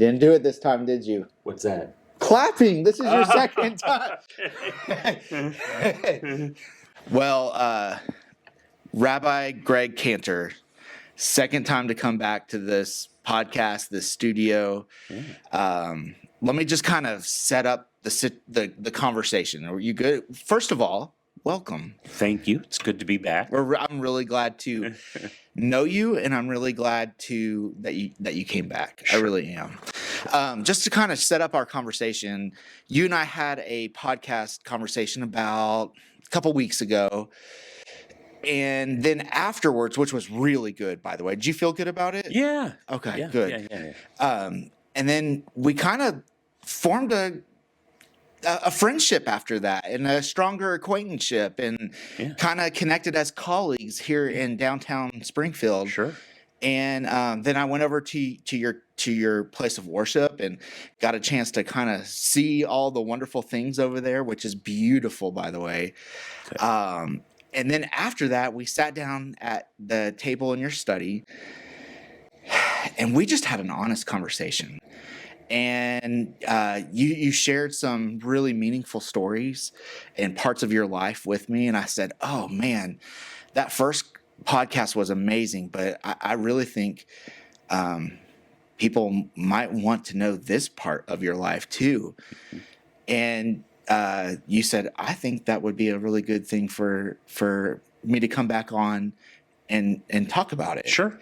didn't do it this time, did you? What's that? Clapping. This is your second time. Well, Rabbi Greg Kanter, second time to come back to this podcast, this studio. Let me just kind of set up the conversation. Are you good? First of all, welcome. Thank you. It's good to be back. I'm really glad to know you, and I'm really glad that you came back. Sure. I really am. Just to kind of set up our conversation, you and I had a podcast conversation about a couple weeks ago, and then afterwards, which was really good, by the way. Did you feel good about it? Yeah. Okay. Yeah, good. Yeah. And then we kind of formed a friendship after that, and a stronger acquaintanceship, and kind of connected as colleagues here in downtown Springfield. Sure. And then I went over to your place of worship and got a chance to kind of see all the wonderful things over there, which is beautiful, by the way. Okay. And then after that, we sat down at the table in your study, and we just had an honest conversation. And you shared some really meaningful stories and parts of your life with me. And I said, oh, man, that first podcast was amazing. But I really think people might want to know this part of your life, too. And you said, I think that would be a really good thing for me to come back on and talk about it. Sure.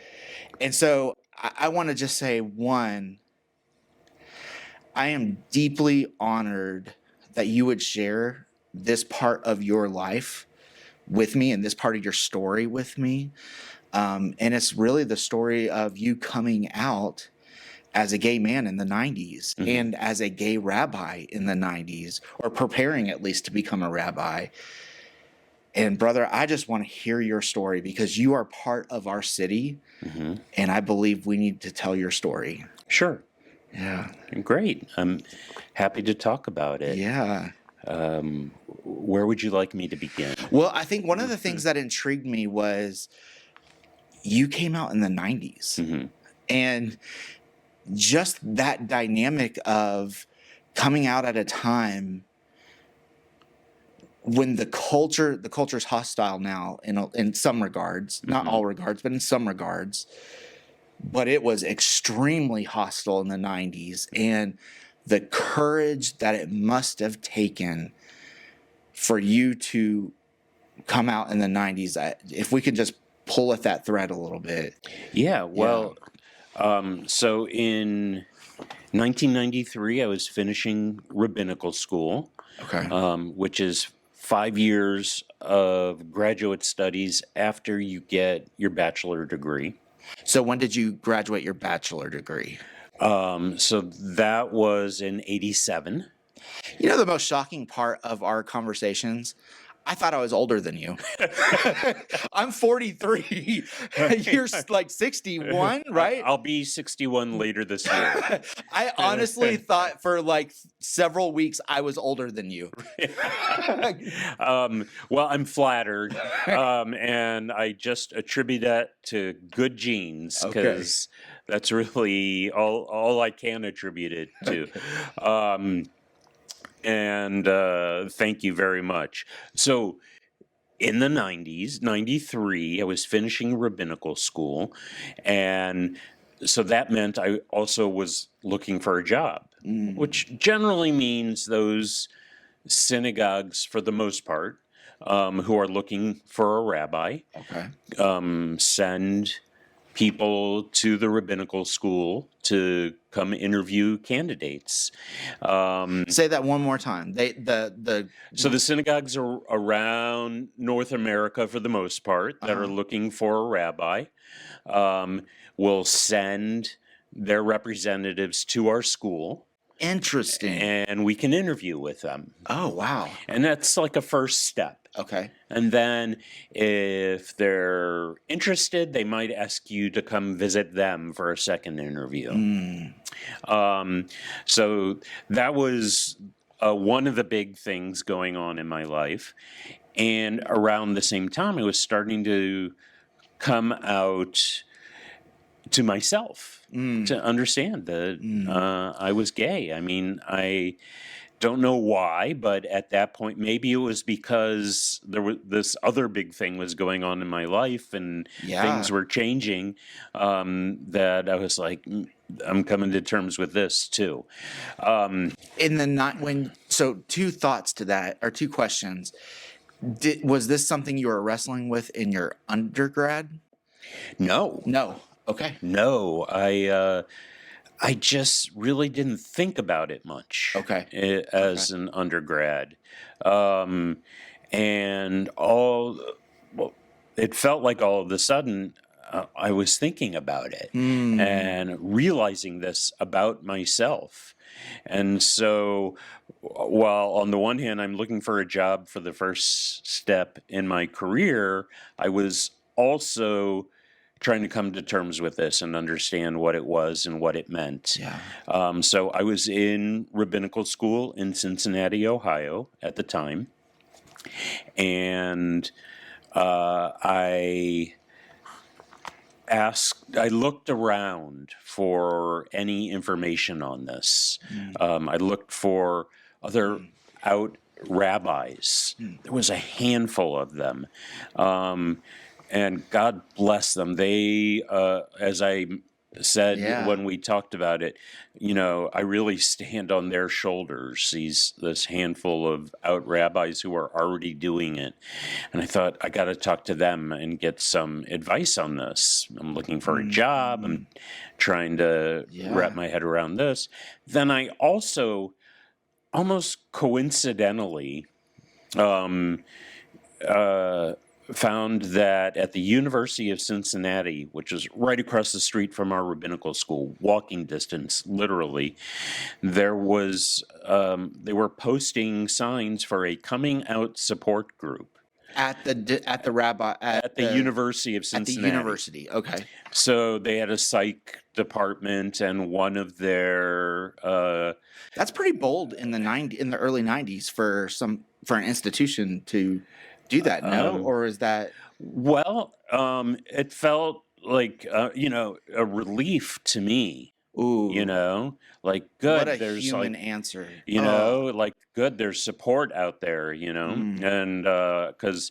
And so I want to just say, one, I am deeply honored that you would share this part of your life with me and this part of your story with me. And it's really the story of you coming out as a gay man in the 90s and as a gay rabbi in the 90s, or preparing at least to become a rabbi. And brother, I just want to hear your story because you are part of our city, and I believe we need to tell your story. Sure. Yeah. Great. I'm happy to talk about it. Yeah. Where would you like me to begin? Well, I think one of the things that intrigued me was you came out in the 90s. And just that dynamic of coming out at a time when the culture's hostile now in some regards, not all regards, but in some regards. But it was extremely hostile in the 90s, and the courage that it must have taken for you to come out in the 90s, if we could just pull at that thread a little bit. Yeah, well, so in 1993, I was finishing rabbinical school, which is 5 years of graduate studies after you get your bachelor degree. So when did you graduate your bachelor degree? So that was in 87. You know the most shocking part of our conversations? I thought I was older than you. I'm 43. You're like 61, right? I'll be 61 later this year. I honestly thought for like several weeks I was older than you. Well, I'm flattered, and I just attribute that to good genes because that's really all I can attribute it to. And thank you very much. So in the 90s, 93, I was finishing rabbinical school. And so that meant I also was looking for a job, which generally means those synagogues, for the most part, who are looking for a rabbi, send people to the rabbinical school to come interview candidates. Say that one more time. So the synagogues are around North America for the most part that are looking for a rabbi. Will send their representatives to our school. Interesting. And we can interview with them. Oh, wow. And that's like a first step. Okay. And then if they're interested, they might ask you to come visit them for a second interview. So that was one of the big things going on in my life. And around the same time, I was starting to come out to myself to understand that I was gay. I mean, I don't know why, but at that point, maybe it was because there was this other big thing was going on in my life and things were changing, that I was like, I'm coming to terms with this too. So 2 thoughts to that, or 2 questions. Was this something you were wrestling with in your undergrad? No. Okay. No, I just really didn't think about it much. Okay. As an undergrad, and it felt like all of a sudden I was thinking about it and realizing this about myself. And so, while on the one hand I'm looking for a job for the first step in my career, I was also trying to come to terms with this and understand what it was and what it meant. So I was in rabbinical school in Cincinnati, Ohio at the time. And I looked around for any information on this. I looked for other out rabbis. There was a handful of them. And God bless them. They, as I said when we talked about it, I really stand on their shoulders, this handful of out rabbis who are already doing it. And I thought, I got to talk to them and get some advice on this. I'm looking for a job. I'm trying to wrap my head around this. Then I also, almost coincidentally, found that at the University of Cincinnati, which is right across the street from our rabbinical school, walking distance, literally, there was they were posting signs for a coming out support group At the University of Cincinnati. At the university, okay. So they had a psych department, and one of their that's pretty bold in the early 90s for an institution to do that, no? Or is that... Well, it felt like, a relief to me. Ooh. Like, good. What a there's human answer. Like, good. There's support out there, and because,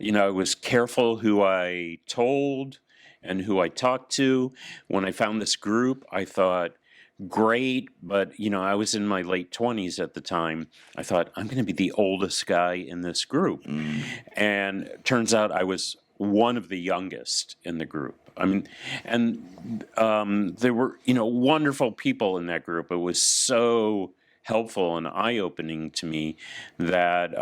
I was careful who I told and who I talked to. When I found this group, I thought, great, but I was in my late 20s at the time. I thought, I'm going to be the oldest guy in this group, and it turns out I was one of the youngest in the group. I mean, and there were wonderful people in that group. It was so helpful and eye-opening to me that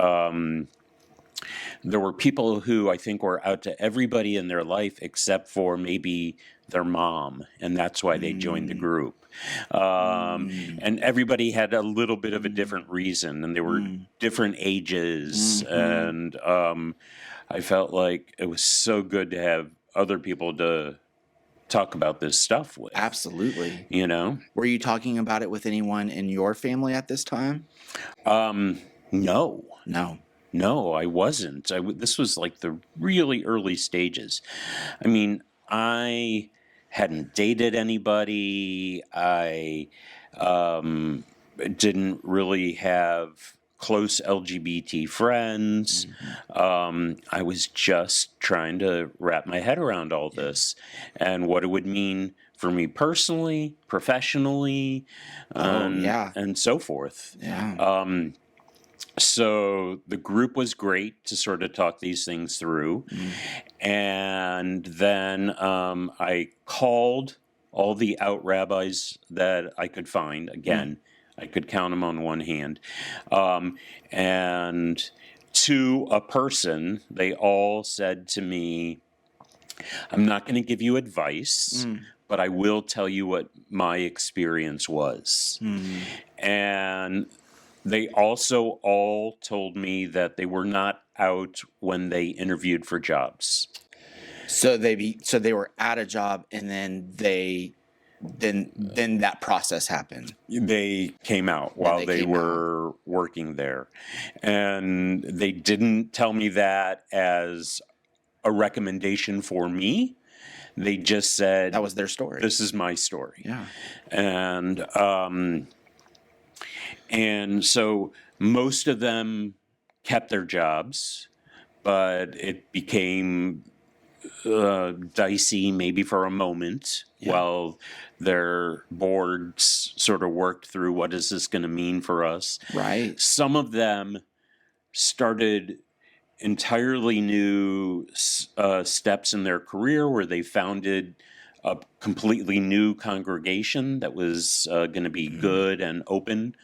there were people who I think were out to everybody in their life except for maybe their mom, and that's why they joined the group. And everybody had a little bit of a different reason, and they were different ages, and I felt like it was so good to have other people to talk about this stuff with. Absolutely. Were you talking about it with anyone in your family at this time? No. No, I wasn't. This was like the really early stages. I mean, I hadn't dated anybody. I didn't really have close LGBT friends. I was just trying to wrap my head around all this and what it would mean for me personally, professionally, and so forth. So the group was great to sort of talk these things through. And then I called all the out rabbis that I could find. Again, I could count them on one hand. And to a person, they all said to me, I'm not going to give you advice, but I will tell you what my experience was. And they also all told me that they were not out when they interviewed for jobs. So they were at a job, and then then that process happened. They came out while they were working there, and they didn't tell me that as a recommendation for me. They just said, that was their story. this is my story. Yeah. And so most of them kept their jobs, but it became dicey maybe for a moment while their boards sort of worked through what is this going to mean for us. Right. Some of them started entirely new steps in their career where they founded a completely new congregation that was going to be good and open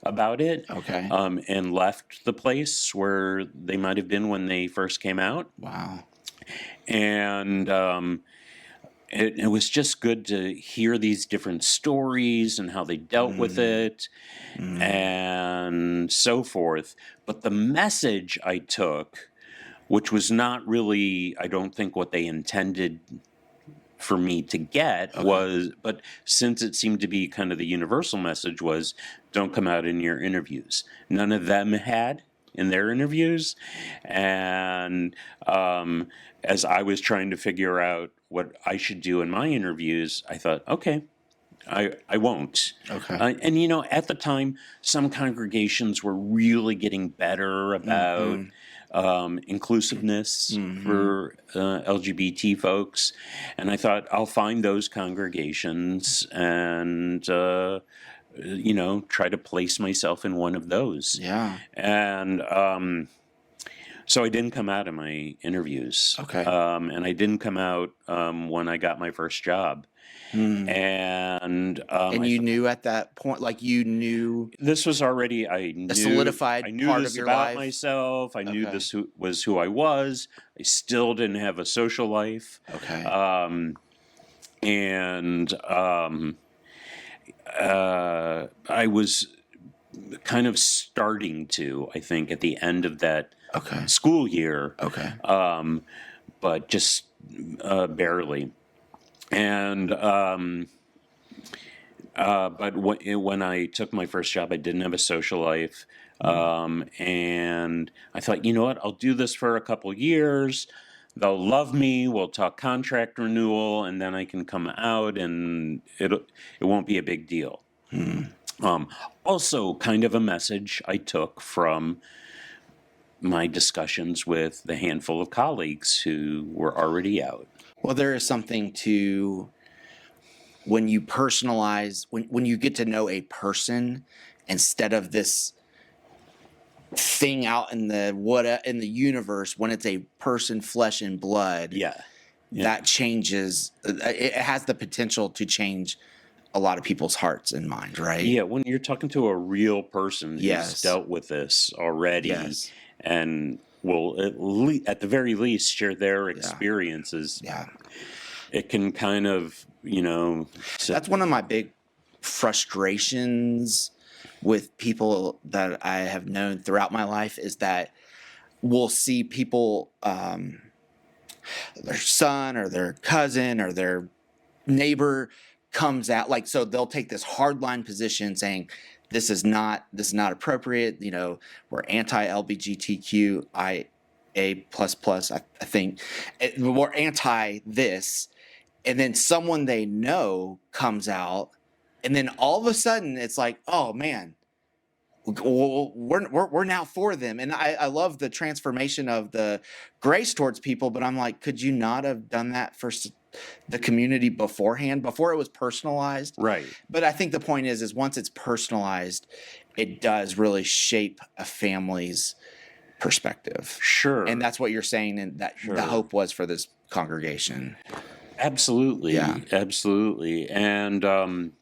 about it. Okay. And left the place where they might have been when they first came out. Wow. And it was just good to hear these different stories and how they dealt with it and so forth. But the message I took, which was not really, I don't think, what they intended for me to get, but since it seemed to be kind of the universal message, was don't come out in your interviews. None of them had in their interviews. And as I was trying to figure out what I should do in my interviews, I thought, okay, I won't. Okay. And, at the time, some congregations were really getting better about inclusiveness for LGBT folks. And I thought, I'll find those congregations and, try to place myself in one of those. Yeah. And so I didn't come out in my interviews. Okay. And I didn't come out when I got my first job. And you knew at that point, like you knew this was already, I knew, solidified I knew part this of your about life. myself. I knew this was who I was. I still didn't have a social life. Okay. I was kind of starting to, I think, at the end of that school year. Okay. But just barely. And but when I took my first job, I didn't have a social life, and I thought, you know what, I'll do this for a couple years. They'll love me. We'll talk contract renewal, and then I can come out, and it won't be a big deal. Also, kind of a message I took from my discussions with the handful of colleagues who were already out. Well, there is something to when you personalize, when you get to know a person instead of this thing out in the universe, when it's a person, flesh and blood. Yeah. That changes. It has the potential to change a lot of people's hearts and minds, right? Yeah, when you're talking to a real person who's dealt with this already and will at the very least share their experiences. Yeah. It can kind of, That's one of my big frustrations with people that I have known throughout my life is that we'll see people, their son or their cousin or their neighbor comes out, like, so they'll take this hardline position saying, this is not appropriate. We're anti-LBGTQ, A++, I think. We're anti this. And then someone they know comes out, and then all of a sudden it's like, oh man, we're now for them. And I love the transformation of the grace towards people, but I'm like, could you not have done that for the community beforehand, before it was personalized? Right. But I think the point is once it's personalized, it does really shape a family's perspective. Sure. And that's what you're saying, and that the hope was for this congregation. Absolutely. Yeah. Absolutely. And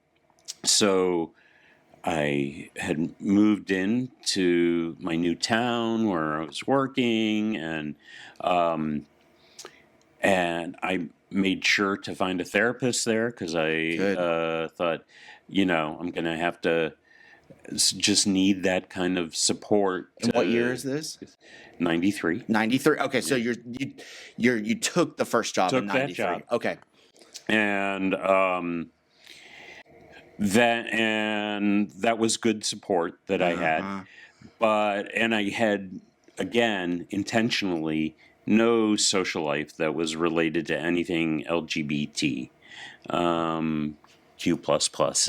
so I had moved into my new town where I was working, and I made sure to find a therapist there because I thought, I'm going to have to just need that kind of support. And what year is this? 93. 93. Okay, so you took the first job in 93. That job. Okay. And that was good support that I had. And I had, again, intentionally no social life that was related to anything LGBT. Q++,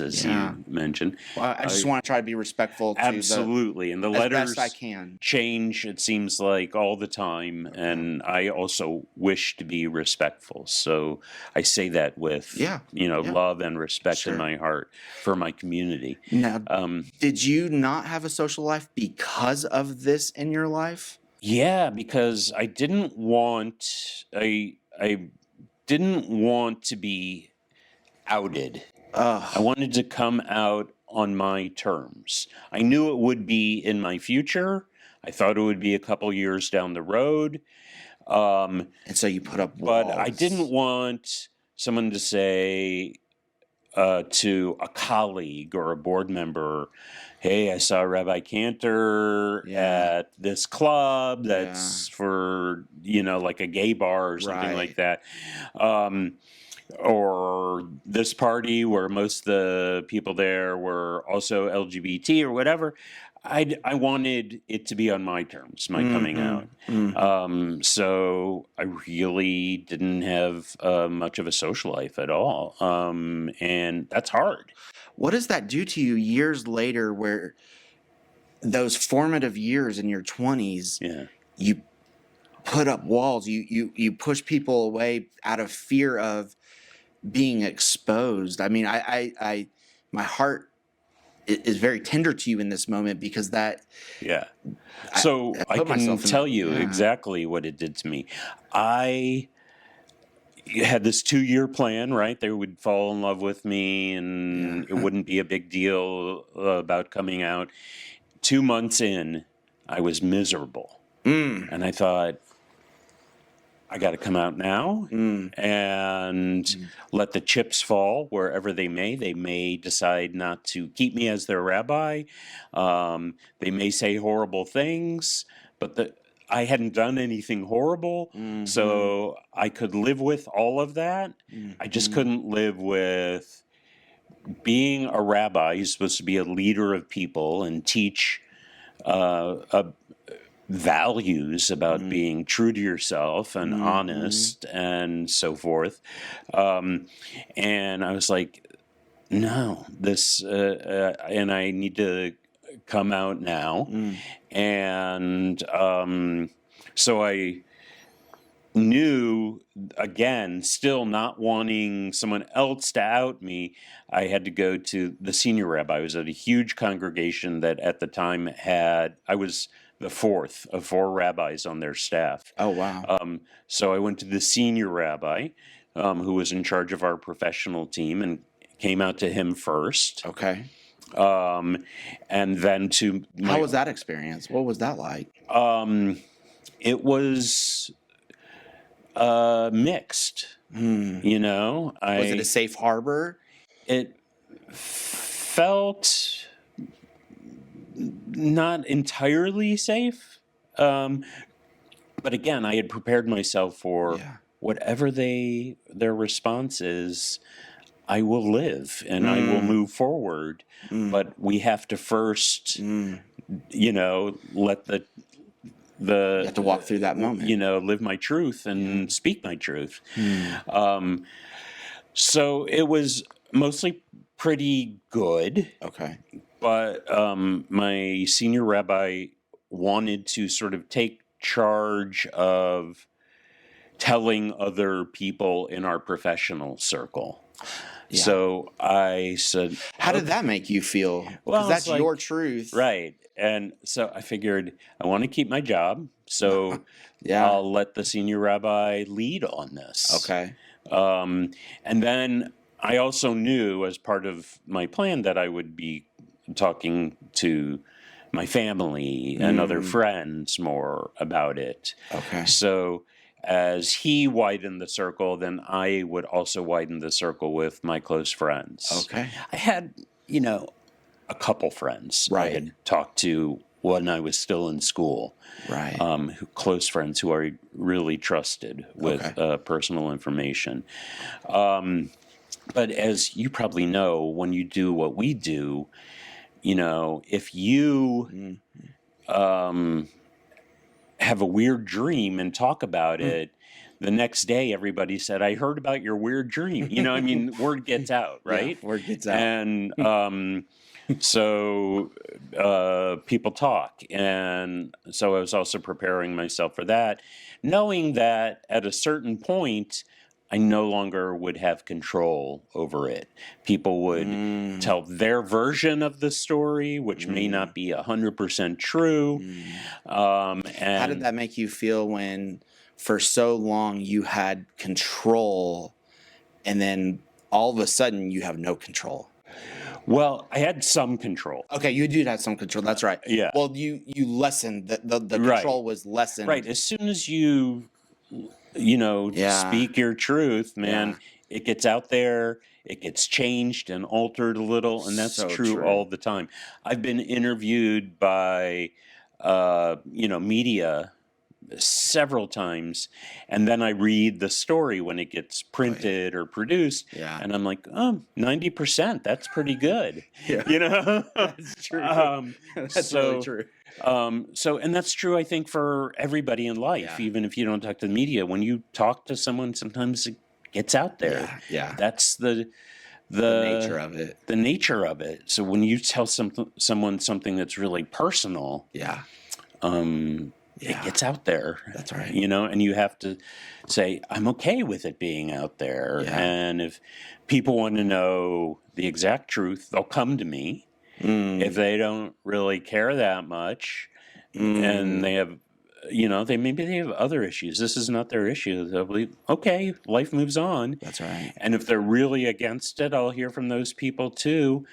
as you mentioned. Well, I just want to try to be respectful to absolutely, and the as letters best I can. change, it seems like, all the time, and I also wish to be respectful. So I say that with love and respect in my heart for my community. Now, did you not have a social life because of this in your life? Yeah, because I didn't want to be outed. I wanted to come out on my terms. I knew it would be in my future. I thought it would be a couple years down the road. And so you put up walls. But I didn't want someone to say to a colleague or a board member, hey, I saw Rabbi Kanter at this club that's for, like a gay bar or something like that. Or this party where most of the people there were also LGBT or whatever. I wanted it to be on my terms, my coming out. So I really didn't have much of a social life at all. And that's hard. What does that do to you years later, where those formative years in your 20s, you put up walls, you push people away out of fear of being exposed? I mean, I my heart is very tender to you in this moment, because that. So I can tell you exactly what it did to me. I had this 2-year plan, right? They would fall in love with me, and it wouldn't be a big deal about coming out. 2 months in, I was miserable. And I thought, I got to come out now and let the chips fall wherever they may. They may decide not to keep me as their rabbi. They may say horrible things, but I hadn't done anything horrible, so I could live with all of that. I just couldn't live with being a rabbi. You're supposed to be a leader of people and teach values about being true to yourself and honest and so forth. And I was like, no, this, and I need to come out now. And so I knew, again, still not wanting someone else to out me, I had to go to the senior rabbi. I was at a huge congregation that at the time I was the fourth of 4 rabbis on their staff. Oh, wow. So I went to the senior rabbi, who was in charge of our professional team, and came out to him first. Okay. And then to how was that experience? What was that like? It was mixed. Was it a safe harbor? It felt not entirely safe. But again, I had prepared myself for whatever their response is. I will live and I will move forward. But we have to first, let you have to walk through that moment. Live my truth and speak my truth. So it was mostly pretty good. Okay. But my senior rabbi wanted to sort of take charge of telling other people in our professional circle. Yeah. So I said, how did that make you feel? Because that's your truth. Right. And so I figured I want to keep my job. So I'll let the senior rabbi lead on this. Okay. And then I also knew, as part of my plan, that I would be talking to my family and other friends more about it. Okay. So as he widened the circle, then I would also widen the circle with my close friends. Okay. I had, a couple friends I had talked to when I was still in school. Right. Close friends who I really trusted with personal information. But as you probably know, when you do what we do, if you have a weird dream and talk about it, the next day everybody said, I heard about your weird dream. I mean, word gets out, right? Yeah, word gets out. And so people talk. And so I was also preparing myself for that, knowing that at a certain point, I no longer would have control over it. People would tell their version of the story, which may not be 100% true. And how did that make you feel when for so long you had control and then all of a sudden you have no control? Well, I had some control. Okay, you did have some control. That's right. Yeah. Well, you lessened the control was lessened. Right. As soon as you speak your truth, man, it gets out there, it gets changed and altered a little, and that's So true true. all the time. I've been interviewed by, media several times, and then I read the story when it gets printed or produced, and I'm like, 90%, that's pretty good. Yeah. That's true. That's really true. And that's true, I think, for everybody in life, even if you don't talk to the media. When you talk to someone, sometimes it gets out there. Yeah. That's the nature of it. The nature of it. So when you tell someone something that's really personal, it gets out there. That's right. And you have to say, I'm okay with it being out there. Yeah. And if people want to know the exact truth, they'll come to me. If they don't really care that much and they have, maybe they have other issues. This is not their issue. They'll be, okay, life moves on. That's right. And if they're really against it, I'll hear from those people too.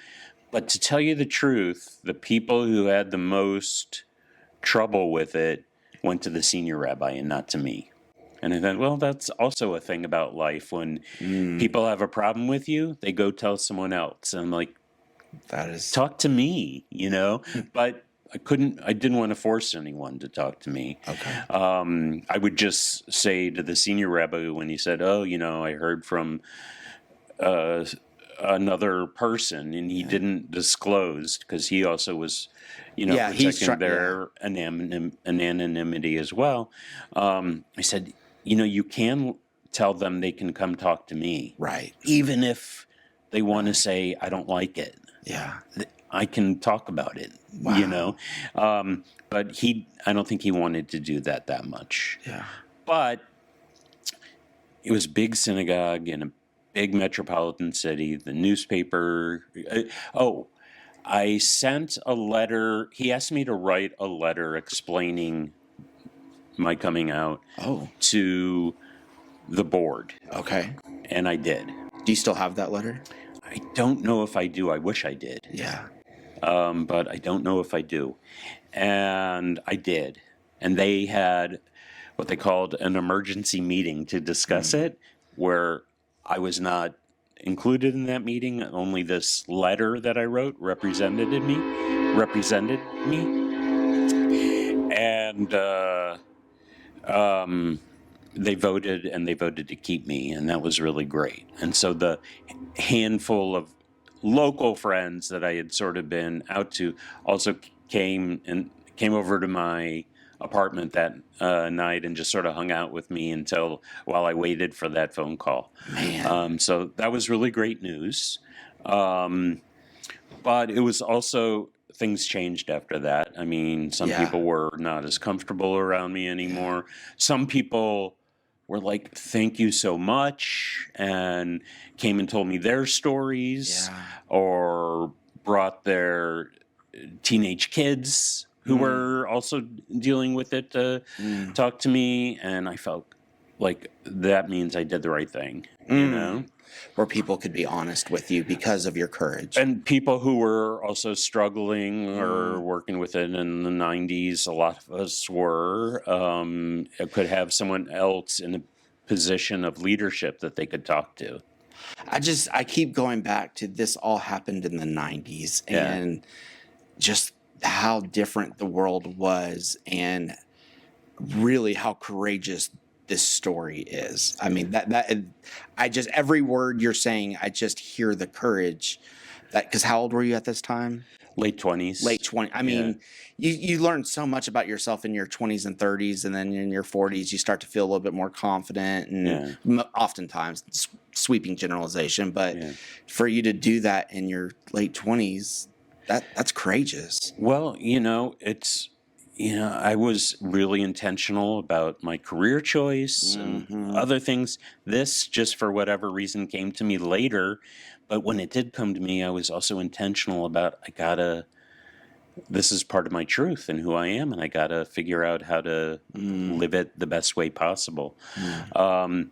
But to tell you the truth, the people who had the most trouble with it went to the senior rabbi and not to me. And I thought, well, that's also a thing about life. When people have a problem with you, they go tell someone else. And I'm like, talk to me, but I didn't want to force anyone to talk to me. Okay. I would just say to the senior rabbi when he said, I heard from another person, and he didn't disclose because he also was, protecting their anonymity as well. I said, you can tell them they can come talk to me. Right. Even if they want to say, I don't like it. Yeah. I can talk about it, Wow. But I don't think he wanted to do that much. Yeah. But it was a big synagogue in a big metropolitan city. The newspaper. I sent a letter. He asked me to write a letter explaining my coming out to the board. Okay. And I did. Do you still have that letter? I don't know if I do. I wish I did. Yeah. But I don't know if I do. And I did. And they had what they called an emergency meeting to discuss it, where I was not included in that meeting. Only this letter that I wrote represented me. And they voted to keep me, and that was really great. And so the handful of local friends that I had sort of been out to also came over to my apartment that night and just sort of hung out with me while I waited for that phone call. Man. So that was really great news. But it was also, things changed after that. I mean, some people were not as comfortable around me anymore. Some people were like, thank you so much, and came and told me their stories, or brought their teenage kids who were also dealing with it to talk to me, and I felt like that means I did the right thing, Where people could be honest with you because of your courage. And people who were also struggling or working with it in the 90s, a lot of us were, could have someone else in a position of leadership that they could talk to. I keep going back to this all happened in the 90s and just how different the world was and really how courageous this story is. I mean, every word you're saying, I just hear the courage. Because how old were you at this time? Late 20s. Late 20. I mean, you learn so much about yourself in your 20s and 30s, and then in your 40s, you start to feel a little bit more confident. And oftentimes, sweeping generalization, but for you to do that in your late 20s, that's courageous. Well, I was really intentional about my career choice and other things. This, just for whatever reason, came to me later. But when it did come to me, I was also intentional about, this is part of my truth and who I am, and I got to figure out how to live it the best way possible. And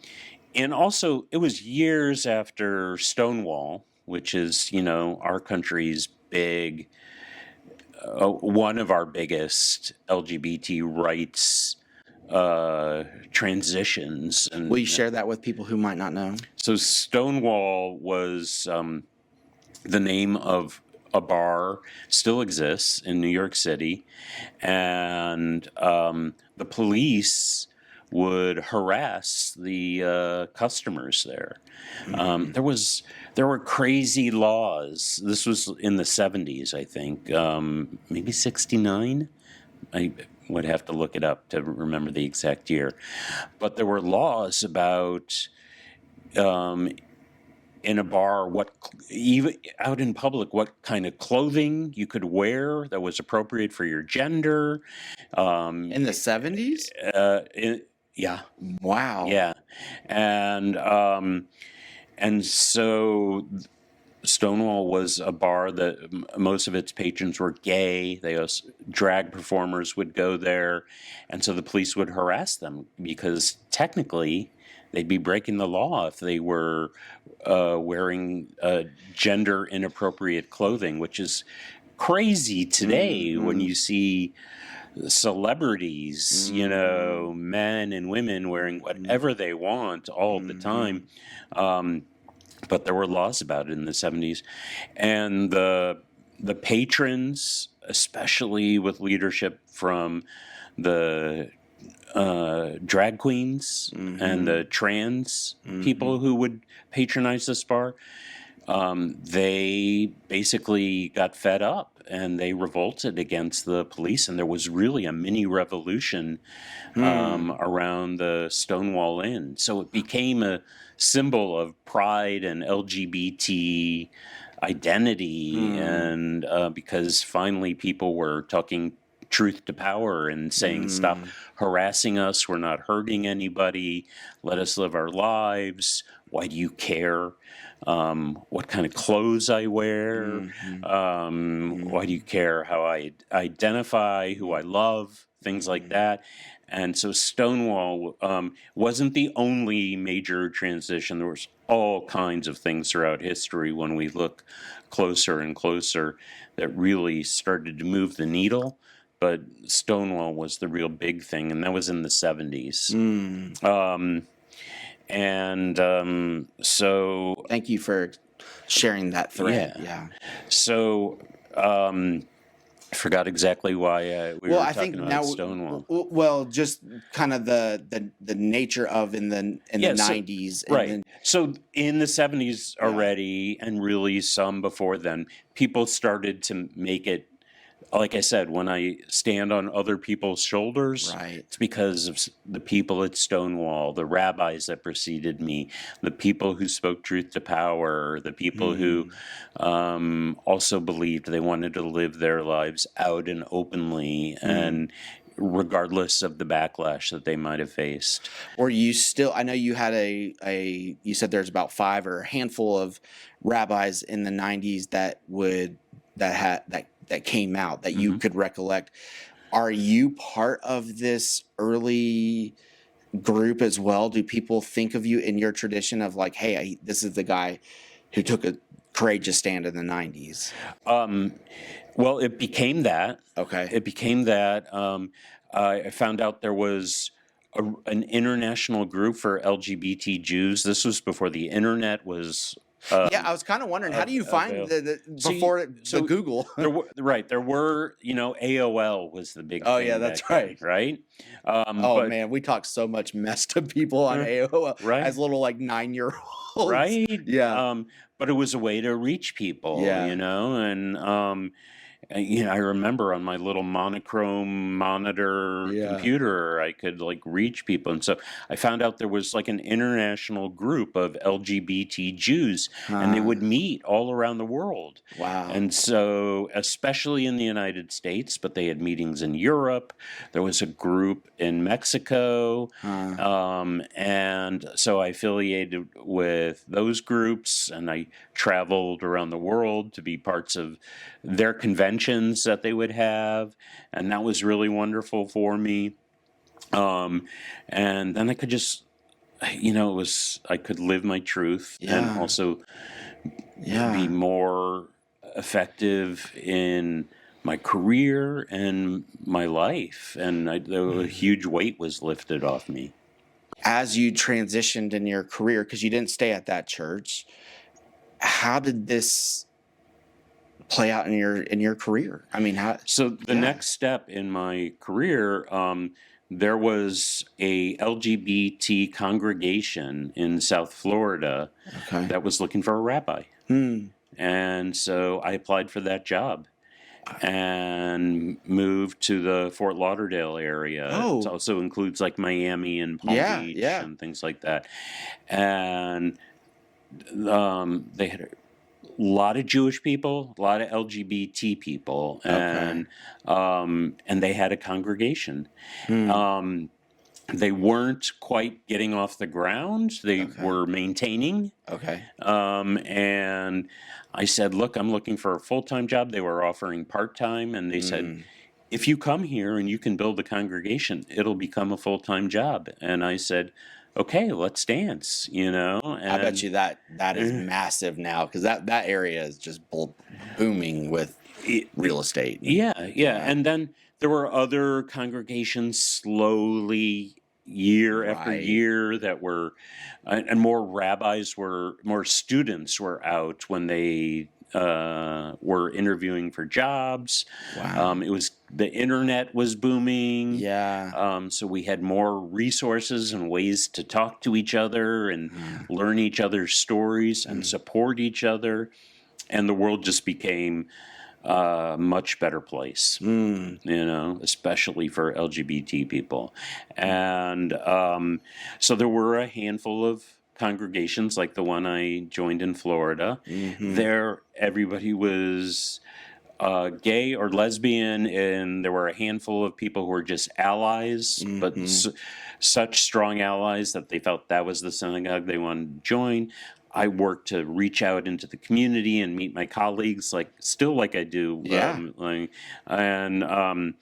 also, it was years after Stonewall, which is, our country's big, one of our biggest LGBT rights transitions. And will you share that with people who might not know? So Stonewall was the name of a bar, still exists in New York City, and the police would harass the customers there. There were crazy laws. This was in the 70s, I think, maybe 69. I would have to look it up to remember the exact year. But there were laws about in a bar, even out in public, what kind of clothing you could wear that was appropriate for your gender. In the 70s? Yeah. Wow. Yeah. And so Stonewall was a bar that most of its patrons were gay. Drag performers would go there. And so the police would harass them because technically they'd be breaking the law if they were wearing gender inappropriate clothing, which is crazy today when you see celebrities, men and women wearing whatever they want all the time. But there were laws about it in the 70s. And the patrons, especially with leadership from the drag queens and the trans people who would patronize this bar, they basically got fed up and they revolted against the police, and there was really a mini revolution around the Stonewall Inn. So it became a symbol of pride and LGBT identity, and because finally people were talking truth to power and saying, stop harassing us, we're not hurting anybody, let us live our lives, why do you care what kind of clothes I wear, why do you care how I identify, who I love, things like that. And so Stonewall wasn't the only major transition. There was all kinds of things throughout history when we look closer and closer that really started to move the needle. But Stonewall was the real big thing, and that was in the 70s. So... Thank you for sharing that thread. Yeah. So... I forgot exactly why we were talking about Stonewall. Well, just kind of the nature of in the 90s. Right. So in the 70s already, and really some before then, people started to make it, like I said, when I stand on other people's shoulders, it's because of the people at Stonewall, the rabbis that preceded me, the people who spoke truth to power, the people who also believed they wanted to live their lives out and openly, and regardless of the backlash that they might have faced. Or you still, I know you had you said there's about 5 or a handful of rabbis in the 90s that came out that you could recollect. Are you part of this early group as well? Do people think of you in your tradition of like, hey, this is the guy who took a courageous stand in the 90s? Well, it became that. Okay. It became that. I found out there was an international group for LGBT Jews. This was before the internet was... I was kind of wondering, how do you find before Google? There were, AOL was the big thing. Oh, yeah, that's right. Then, right? Man, we talked so much mess to people on AOL as little 9-year-olds. Right? Yeah. But it was a way to reach people, and I remember on my little monochrome monitor computer, I could like reach people. And so I found out there was like an international group of LGBT Jews, and they would meet all around the world. Wow. And so, especially in the United States, but they had meetings in Europe. There was a group in Mexico. And so I affiliated with those groups, and I traveled around the world to be parts of their conventions that they would have, and that was really wonderful for me. And then I could just, I could live my truth and also be more effective in my career and my life, and a huge weight was lifted off me. As you transitioned in your career, because you didn't stay at that church, how did this play out in your career? I mean, how? So the next step in my career, there was a LGBT congregation in South Florida that was looking for a rabbi. And so I applied for that job and moved to the Fort Lauderdale area. It also includes like Miami and Palm Beach and things like that. And they had a lot of Jewish people, a lot of LGBT people, and they had a congregation. They weren't quite getting off the ground. They were maintaining. And I said, look, I'm looking for a full-time job. They were offering part-time, and they said, if you come here and you can build a congregation, it'll become a full-time job. And I said, okay, let's dance, And I bet you that is massive now, because that area is just booming with real estate. Yeah. And then there were other congregations slowly, year after year, that were, and more students were out when they were interviewing for jobs. It was, the internet was booming. So we had more resources and ways to talk to each other and learn each other's stories and support each other. And the world just became a much better place, especially for LGBT people. And so there were a handful of congregations like the one I joined in Florida. There, everybody was gay or lesbian, and there were a handful of people who were just allies, but such strong allies that they felt that was the synagogue they wanted to join. I worked to reach out into the community and meet my colleagues, like I do, and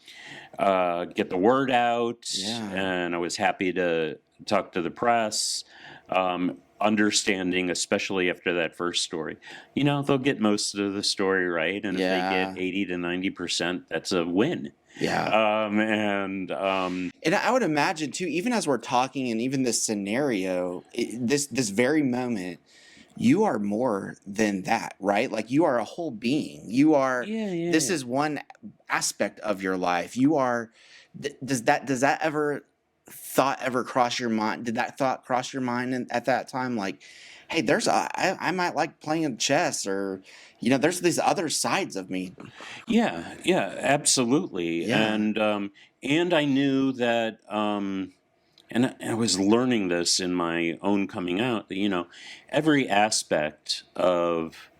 get the word out. And I was happy to talk to the press, understanding, especially after that first story. They'll get most of the story right, and if they get 80 to 90%, that's a win. And I would imagine too, even as we're talking, and even this scenario, this very moment, you are more than that, right? Like, you are a whole being. You are. This is one aspect of your life. You are. Does that thought ever cross your mind? Did that thought cross your mind at that time? Like, hey, I might like playing chess, or there's these other sides of me. Yeah, absolutely. And I knew that, and I was learning this in my own coming out, that, every aspect of,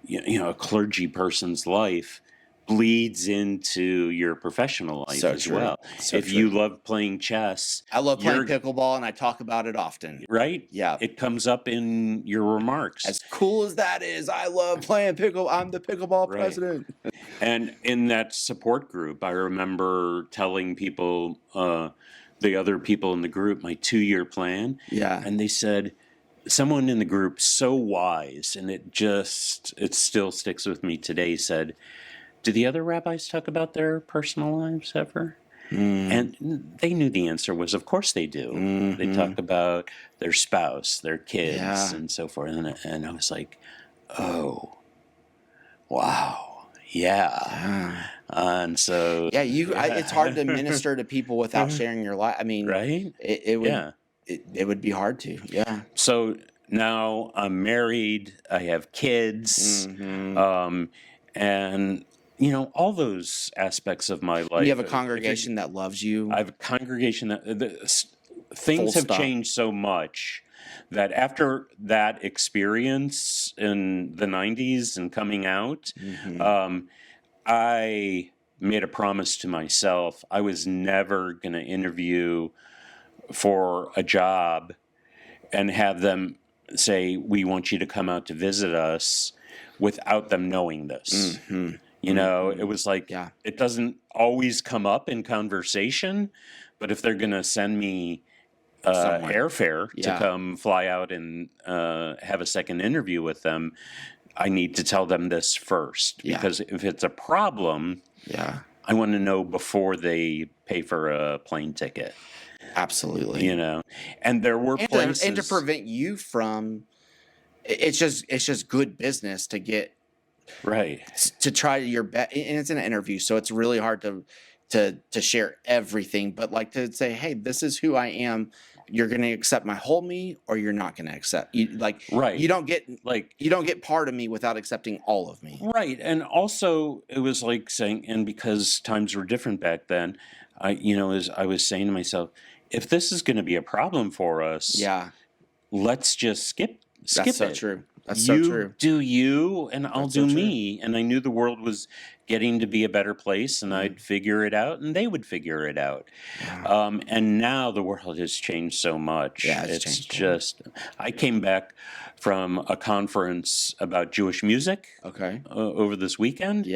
a clergy person's life bleeds into your professional life as well. If you love playing chess, I love playing pickleball, and I talk about it often. Right? Yeah. It comes up in your remarks. As cool as that is, I love playing pickleball. I'm the pickleball president. And in that support group, I remember telling people, the other people in the group, my 2-year plan. And they said, someone in the group, so wise, and it still sticks with me today, said, do the other rabbis talk about their personal lives ever? And they knew the answer was, of course they do. They talk about their spouse, their kids, and so forth. And I was like, oh, wow, and so it's hard to minister to people without sharing your life. I mean, right? It would be hard to. So now I'm married. I have kids, and all those aspects of my life. You have a congregation that loves you. I have a congregation that Full things have stop. changed so much that after that experience in the 90s and coming out, I made a promise to myself. I was never going to interview for a job and have them say, we want you to come out to visit us without them knowing this. It was like, it doesn't always come up in conversation, but if they're going to send me airfare to come fly out and have a second interview with them, I need to tell them this first, because if it's a problem, I want to know before they pay for a plane ticket. Absolutely. And there were places, and to prevent you from, it's just good business to get right, to try your best. And it's an interview, so it's really hard to share everything, but like to say, hey, this is who I am. You're going to accept my whole me, or you're not going to accept. Right. You don't get part of me without accepting all of me. Right. And also, it was like saying, and because times were different back then, I was saying to myself, if this is going to be a problem for us, let's just skip That's so it. true. That's so true. Do you, and I'll That's so do true. me. And I knew the world was getting to be a better place, and I'd figure it out, and they would figure it out. And now the world has changed so much. It's changed a lot. I came back from a conference about Jewish music over this weekend.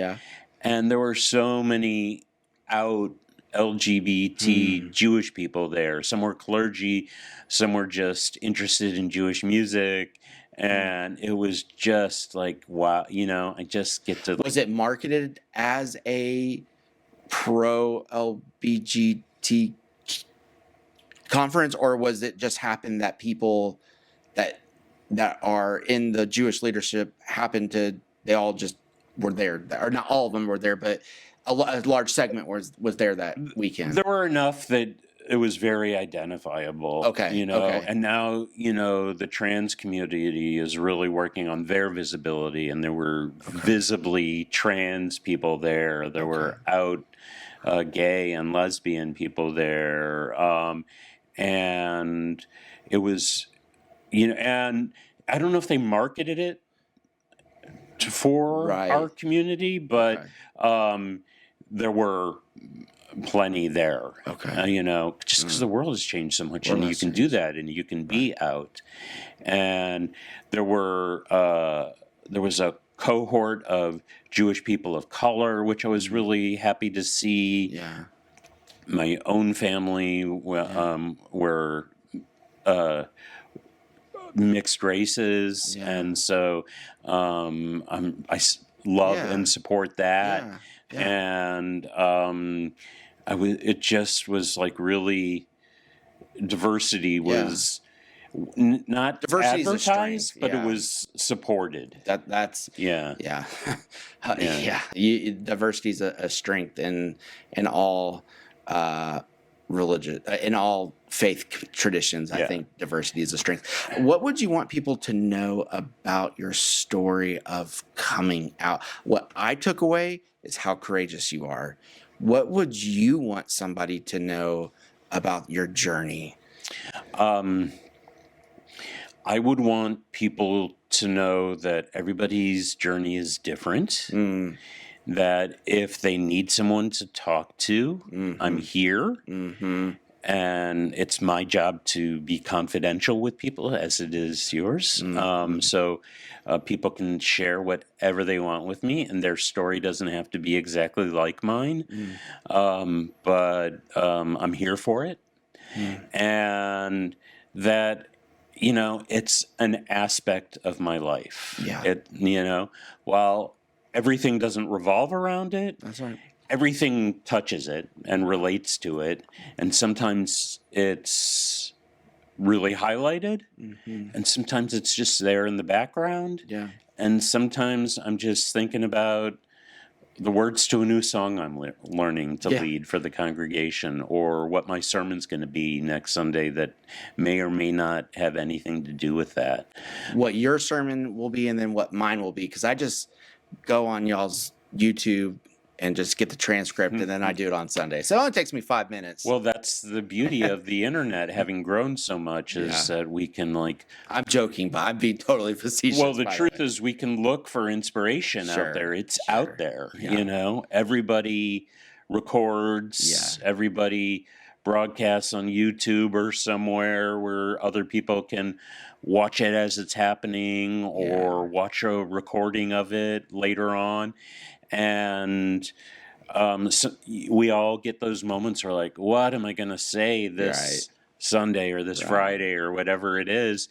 And there were so many out LGBT Jewish people there. Some were clergy, some were just interested in Jewish music. And it was just like, wow, I just get to... Was it marketed as a pro LBGTQ conference, or was it just happened that people that are in the Jewish leadership they all just were there, or not all of them were there, but a large segment was there that weekend? There were enough that it was very identifiable. Okay. And now, the trans community is really working on their visibility, and there were visibly trans people there. There were out gay and lesbian people there. And it was, and I don't know if they marketed it for our community, but there were plenty there. Just because the world has changed so much, and you can do that, and you can be out. And there was a cohort of Jewish people of color, which I was really happy to see. My own family were mixed races, and so I love and support that. And it just was like really, diversity was not Diversity advertised, but it was supported. Diversity is a strength in all religion, in all faith traditions. I think diversity is a strength. What would you want people to know about your story of coming out? What I took away is how courageous you are. What would you want somebody to know about your journey? I would want people to know that everybody's journey is different. That if they need someone to talk to, I'm here. And it's my job to be confidential with people, as it is yours. So people can share whatever they want with me, and their story doesn't have to be exactly like mine. But I'm here for it. And that, it's an aspect of my life. While everything doesn't revolve around it. That's right. Everything touches it and relates to it. And sometimes it's really highlighted. And sometimes it's just there in the background. And sometimes I'm just thinking about the words to a new song I'm learning to lead for the congregation, or what my sermon's going to be next Sunday that may or may not have anything to do with that. What your sermon will be, and then what mine will be, because I just go on y'all's YouTube and just get the transcript, and then I do it on Sunday. So it only takes me 5 minutes. Well, that's the beauty of the internet having grown so much is that we can I'm joking, but I'm being totally facetious. Well, the truth is we can look for inspiration out there. It's out there, Everybody records, everybody broadcasts on YouTube or somewhere where other people can watch it as it's happening or watch a recording of it later on. And so we all get those moments where like, what am I going to say this Sunday or this Friday or whatever it is?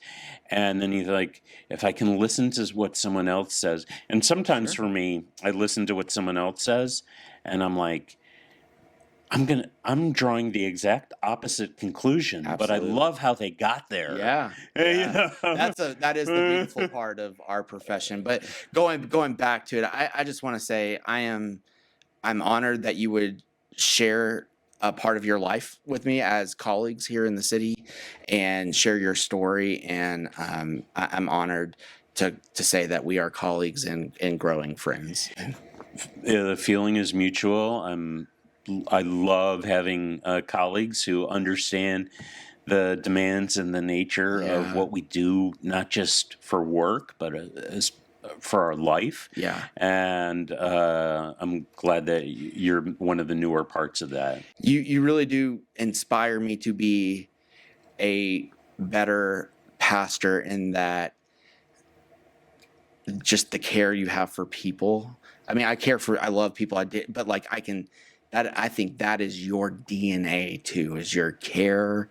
And then you're like, if I can listen to what someone else says. And sometimes for me, I listen to what someone else says and I'm like, I'm drawing the exact opposite conclusion, but I love how they got there. Yeah. That is the beautiful part of our profession. But going back to it, I just want to say I'm honored that you would share a part of your life with me as colleagues here in the city and share your story. And I'm honored to say that we are colleagues and growing friends. Yeah, the feeling is mutual. I love having colleagues who understand the demands and the nature of what we do, not just for work, but as for our life. Yeah. And I'm glad that you're one of the newer parts of that. You really do inspire me to be a better pastor in that just the care you have for people. I mean, I love people, but like I think that is your DNA too, is your care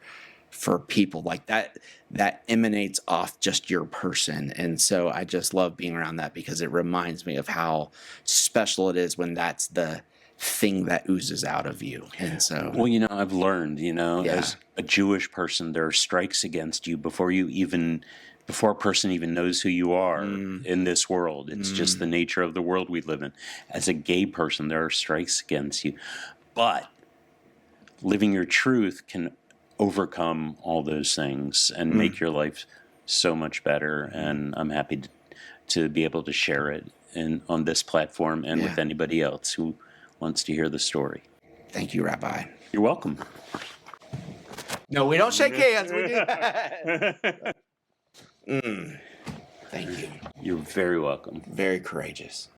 for people. Like that emanates off just your person. And so I just love being around that because it reminds me of how special it is when that's the thing that oozes out of you. And so, well, I've learned, as a Jewish person, there are strikes against you before a person even knows who you are in this world. It's just the nature of the world we live in. As a gay person, there are strikes against you. But living your truth can overcome all those things and make your life so much better. And I'm happy to be able to share it on this platform and with anybody else who wants to hear the story. Thank you, Rabbi. You're welcome. No, we don't shake hands. We do that. Thank you. You're very welcome. Very courageous.